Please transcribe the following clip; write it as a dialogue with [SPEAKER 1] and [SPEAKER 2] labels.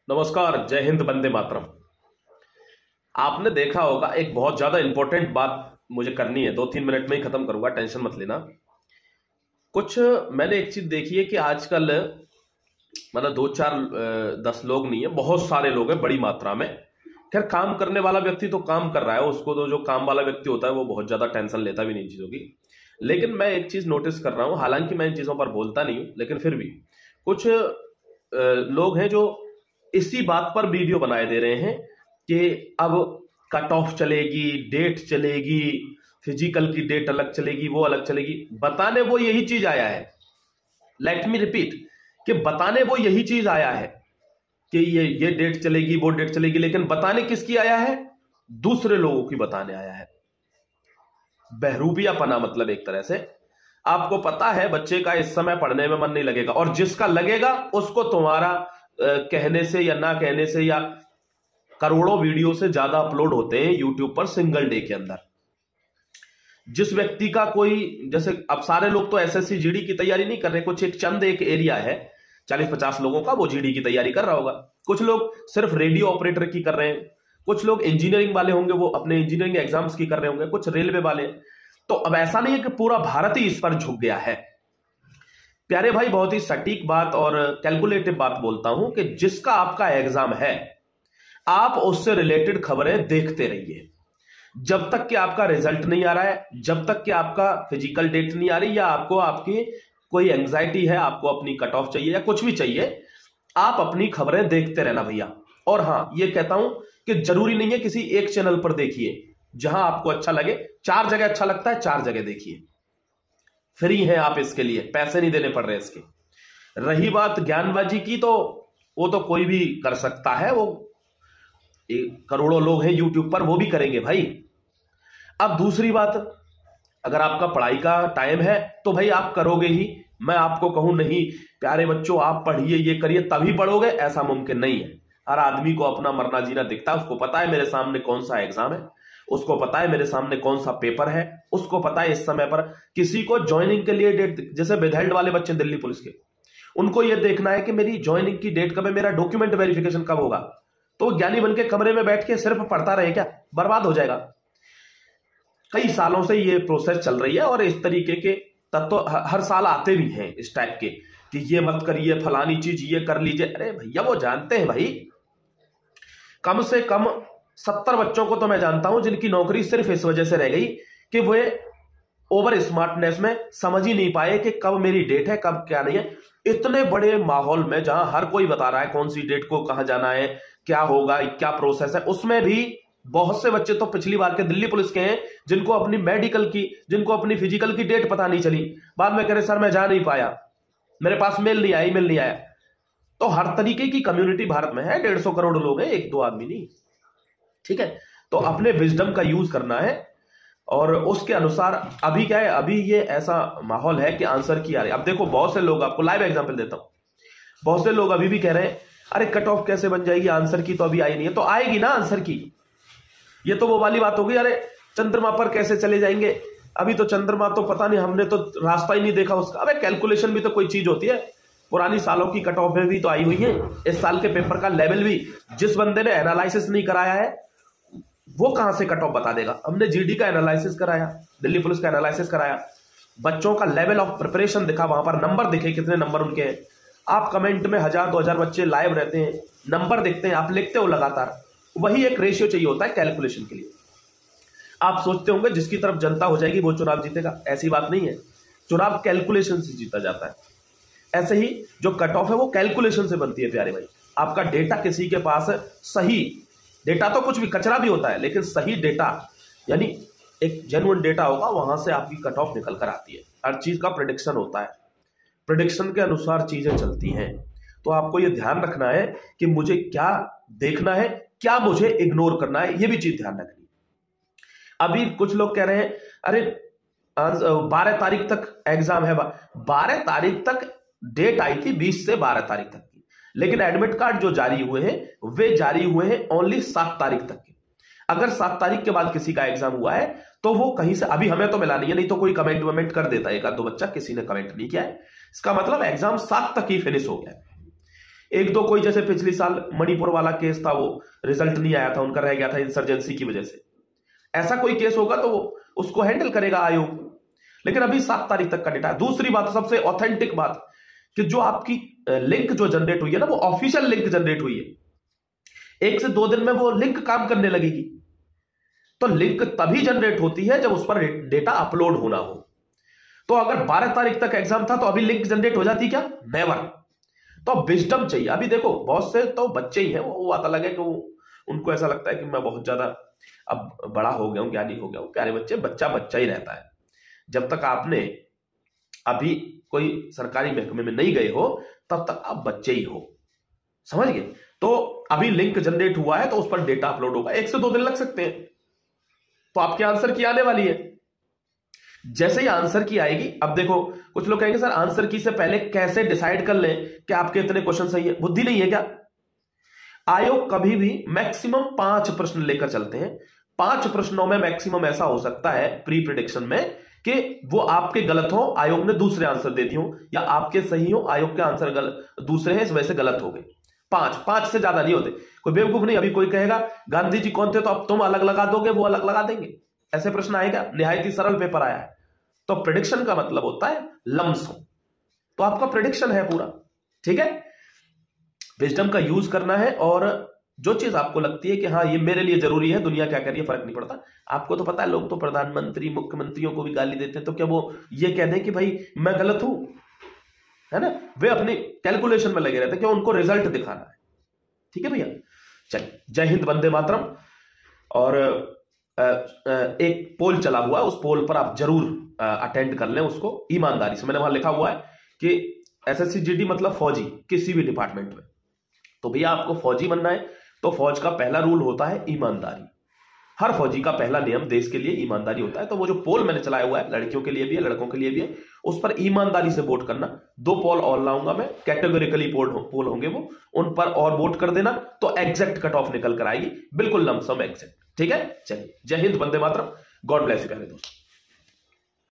[SPEAKER 1] नमस्कार, जय हिंद, वंदे मातरम। आपने देखा होगा, एक बहुत ज्यादा इंपॉर्टेंट बात मुझे करनी है, 2-3 मिनट में ही खत्म करूंगा, टेंशन मत लेना। कुछ मैंने एक चीज देखी है कि आजकल मतलब 2-4 10 लोग नहीं है, बहुत सारे लोग हैं बड़ी मात्रा में। खैर, काम करने वाला व्यक्ति तो काम कर रहा है, उसको तो जो काम वाला व्यक्ति होता है वो बहुत ज्यादा टेंशन लेता भी नहीं चीजों की। लेकिन मैं एक चीज नोटिस कर रहा हूं, हालांकि मैं इन चीजों पर बोलता नहीं हूं, लेकिन फिर भी कुछ लोग हैं जो इसी बात पर वीडियो बनाए दे रहे हैं कि अब कट ऑफ चलेगी, डेट चलेगी, फिजिकल की डेट अलग चलेगी, वो अलग चलेगी। बताने वो यही चीज आया है, लेट मी रिपीट, कि बताने वो यही चीज आया है कि ये डेट चलेगी, वो डेट चलेगी, लेकिन बताने किसकी आया है? दूसरे लोगों की बताने आया है। बहरूपिया पना, मतलब एक तरह से आपको पता है बच्चे का इस समय पढ़ने में मन नहीं लगेगा, और जिसका लगेगा उसको तुम्हारा कहने से या ना कहने से, या करोड़ों वीडियो से ज्यादा अपलोड होते हैं यूट्यूब पर सिंगल डे के अंदर। जिस व्यक्ति का कोई, जैसे अब सारे लोग तो एसएससी जीडी की तैयारी नहीं कर रहे, कुछ एक एरिया है 40-50 लोगों का, वो जीडी की तैयारी कर रहा होगा। कुछ लोग सिर्फ रेडियो ऑपरेटर की कर रहे हैं, कुछ लोग इंजीनियरिंग वाले होंगे, वो अपने इंजीनियरिंग एग्जाम्स की कर रहे होंगे, कुछ रेलवे वाले। तो अब ऐसा नहीं है कि पूरा भारत ही इस पर झुक गया है। प्यारे भाई, बहुत ही सटीक बात और कैलकुलेटिव बात बोलता हूं कि जिसका आपका एग्जाम है, आप उससे रिलेटेड खबरें देखते रहिए जब तक कि आपका रिजल्ट नहीं आ रहा है, जब तक कि आपका फिजिकल डेट नहीं आ रही, या आपको आपकी कोई एंग्जाइटी है, आपको अपनी कट ऑफ चाहिए या कुछ भी चाहिए, आप अपनी खबरें देखते रहना भैया। और हां, ये कहता हूं कि जरूरी नहीं है किसी एक चैनल पर देखिए, जहां आपको अच्छा लगे। 4 जगह अच्छा लगता है, 4 जगह देखिए, फ्री है आप इसके लिए, पैसे नहीं देने पड़ रहे इसके। रही बात ज्ञानबाजी की, तो वो तो कोई भी कर सकता है, वो करोड़ों लोग हैं यूट्यूब पर, वो भी करेंगे भाई। अब दूसरी बात, अगर आपका पढ़ाई का टाइम है तो भाई आप करोगे ही। मैं आपको कहूं नहीं प्यारे बच्चों आप पढ़िए, ये करिए तभी पढ़ोगे, ऐसा मुमकिन नहीं है। हर आदमी को अपना मरना जीना दिखता है, उसको पता है मेरे सामने कौन सा एग्जाम है, उसको पता है मेरे सामने कौन सा पेपर है, उसको पता है इस समय पर किसी को ज्वाइनिंग के लिए डेट, जैसे विधेल्ड वाले बच्चे दिल्ली पुलिस के, उनको यह देखना है कि मेरी ज्वाइनिंग की डेट कब है, मेरा डॉक्यूमेंट वेरिफिकेशन कब होगा। तो ज्ञानी बन के कमरे में बैठ के सिर्फ पढ़ता रहे क्या? बर्बाद हो जाएगा। कई सालों से ये प्रोसेस चल रही है, और इस तरीके के तत्व हर साल आते भी हैं इस टाइप के कि ये मत करिए, फलानी चीज ये कर लीजिए। अरे भैया, वो जानते हैं भाई, कम से कम 70 बच्चों को तो मैं जानता हूं जिनकी नौकरी सिर्फ इस वजह से रह गई कि वे ओवर स्मार्टनेस में समझ ही नहीं पाए कि कब मेरी डेट है, कब क्या नहीं है। इतने बड़े माहौल में जहां हर कोई बता रहा है कौन सी डेट को कहां जाना है, क्या होगा, क्या प्रोसेस है, उसमें भी बहुत से बच्चे तो पिछली बार के दिल्ली पुलिस के हैं जिनको अपनी मेडिकल की, जिनको अपनी फिजिकल की डेट पता नहीं चली। बाद में कह रहे सर मैं जा नहीं पाया, मेरे पास मेल नहीं आई, मेल नहीं आया। तो हर तरीके की कम्युनिटी भारत में है, 150 करोड़ लोग हैं, 1-2 आदमी नहीं। ठीक है, तो अपने विजडम का यूज करना है, और उसके अनुसार अभी क्या है, अभी ये ऐसा माहौल है कि आंसर की आ रही है। अब देखो, बहुत से लोग, आपको लाइव एग्जांपल देता हूं, बहुत से लोग अभी भी कह रहे हैं अरे कट ऑफ कैसे बन जाएगी, आंसर की तो अभी आई नहीं है। तो आएगी ना आंसर की, ये तो वो वाली बात होगी, अरे चंद्रमा पर कैसे चले जाएंगे, अभी तो चंद्रमा तो पता नहीं, हमने तो रास्ता ही नहीं देखा उसका। अबे कैलकुलेशन भी तो कोई चीज होती है, पुरानी सालों की कट ऑफ में भी तो आई हुई है। इस साल के पेपर का लेवल भी जिस बंदे ने एनालिसिस नहीं कराया है वो कहां से कट ऑफ बता देगा। हमने जीडी का एनालिसिस कराया, दिल्ली पुलिस का एनालिसिस कराया, बच्चों का लेवल ऑफ प्रिपरेशन दिखा, वहां पर नंबर दिखे कितने नंबर उनके हैं। आप कमेंट में 1000-2000 बच्चे लाइव रहते हैं, नंबर देखते हैं, आप लिखते हो लगातार। वही एक रेशियो चाहिए होता है कैलकुलेशन के लिए। आप सोचते होंगे जिसकी तरफ जनता हो जाएगी वो चुनाव जीतेगा, ऐसी बात नहीं है। चुनाव कैलकुलेशन से जीता जाता है। ऐसे ही जो कट ऑफ है वो कैलकुलेशन से बनती है प्यारे भाई। आपका डेटा किसी के पास सही डेटा, तो कुछ भी कचरा भी होता है, लेकिन सही डेटा यानी एक जेन्युइन डेटा होगा, वहां से आपकी कट ऑफ निकल कर आती है। हर चीज का प्रेडिक्शन होता है, प्रेडिक्शन के अनुसार चीजें चलती हैं। तो आपको यह ध्यान रखना है कि मुझे क्या देखना है, क्या मुझे इग्नोर करना है, यह भी चीज ध्यान रखनी। अभी कुछ लोग कह रहे हैं अरे 12 तारीख तक एग्जाम है, 12 तारीख तक डेट आई थी, 20 से 12 तारीख तक की, लेकिन एडमिट कार्ड जो जारी हुए हैं वे जारी हुए हैं ओनली 7 तारीख तक के। अगर 7 तारीख के बाद किसी का एग्जाम हुआ है तो वो कहीं से, अभी हमें तो मिला नहीं है, नहीं तो कोई कमेंट वमेंट कर देता है, 1-2 बच्चा, किसी ने कमेंट नहीं किया है, इसका मतलब एग्जाम 7 तक ही फिनिश हो गया है। एक दो कोई जैसे पिछले साल मणिपुर वाला केस था, वो रिजल्ट नहीं आया था, उनका रह गया था इंसर्जेंसी की वजह से, ऐसा कोई केस होगा तो वो उसको हैंडल करेगा आयोग। लेकिन अभी 7 तारीख तक का डेटा है। दूसरी बात, सबसे ऑथेंटिक बात, कि जो आपकी लिंक जो जनरेट हुई है ना, वो ऑफिशियल लिंक जनरेट हुई है। 1 से 2 दिन में वो लिंक काम करने लगेगी। तो लिंक तभी जनरेट होती है जब उस पर डेटा अपलोड होना हो। तो अगर 12 तारीख तक एग्जाम था तो अभी लिंक जनरेट हो जाती क्या? नेवर। तो विजडम चाहिए। अभी देखो बहुत से तो बच्चे ही हैं, वो बात अलग है कि उनको ऐसा लगता है कि मैं बहुत ज्यादा अब बड़ा हो गया हूं, ज्ञानी हो गया हूं। प्यारे बच्चे, बच्चा बच्चा ही रहता है। जब तक आपने अभी कोई सरकारी महकमे में नहीं गए हो तब तक आप बच्चे ही हो, समझ गए? तो अभी लिंक जनरेट हुआ है तो उस पर डेटा अपलोड होगा, 1 से 2 दिन लग सकते हैं। तो आपके आंसर की आने वाली है। जैसे ही आंसर की आएगी, अब देखो कुछ लोग कहेंगे सर आंसर की से पहले कैसे डिसाइड कर लें कि आपके इतने क्वेश्चन सही है? बुद्धि नहीं है क्या? आयोग कभी भी मैक्सिमम 5 प्रश्न लेकर चलते हैं। 5 प्रश्नों में मैक्सिमम ऐसा हो सकता है प्री प्रिडिक्शन में कि वो आपके गलत हो, आयोग ने दूसरे आंसर दे दिए हो, या आपके सही हो, आयोग के आंसर दूसरे हैं, इस वजह से गलत हो गए। 5 से ज्यादा नहीं होते। कोई बेवकूफ नहीं। अभी कोई कहेगा गांधी जी कौन थे, तो अब तुम अलग लगा दोगे, वो अलग लगा देंगे, ऐसे प्रश्न आएगा? निहायत ही सरल पेपर आया है। तो प्रेडिक्शन का मतलब होता है लम्स हो। तो आपका प्रेडिक्शन है पूरा, ठीक है? विजडम का यूज करना है, और जो चीज आपको लगती है कि हाँ ये मेरे लिए जरूरी है, दुनिया क्या कर रही है फर्क नहीं पड़ता। आपको तो पता है, लोग तो प्रधानमंत्री मुख्यमंत्रियों को भी गाली देते हैं, तो क्या वो ये कह दें कि भाई मैं गलत हूं? है ना? वे अपनी कैलकुलेशन में लगे रहते हैं, क्यों? उनको रिजल्ट दिखाना है। ठीक है भैया, चलिए, जय हिंद, वंदे मातरम। और एक पोल चला हुआ है, उस पोल पर आप जरूर अटेंड कर लें उसको ईमानदारी से। मैंने वहां लिखा हुआ है कि एसएससी जीडी मतलब फौजी, किसी भी डिपार्टमेंट में। तो भैया आपको फौजी बनना है तो फौज का पहला रूल होता है ईमानदारी। हर फौजी का पहला नियम देश के लिए ईमानदारी होता है। तो वो जो पोल मैंने चलाया हुआ है, लड़कियों के लिए भी है, लड़कों के लिए भी है, उस पर ईमानदारी से वोट करना। 2 पोल और लाऊंगा मैं, कैटेगोरिकली पोल होंगे वो, उन पर और वोट कर देना, तो एग्जैक्ट कट ऑफ निकल कर आएगी, बिल्कुल लमसम एग्जैक्ट। ठीक है, चलिए, जय Hind, Vande Mataram, God bless you प्यारे दोस्तों।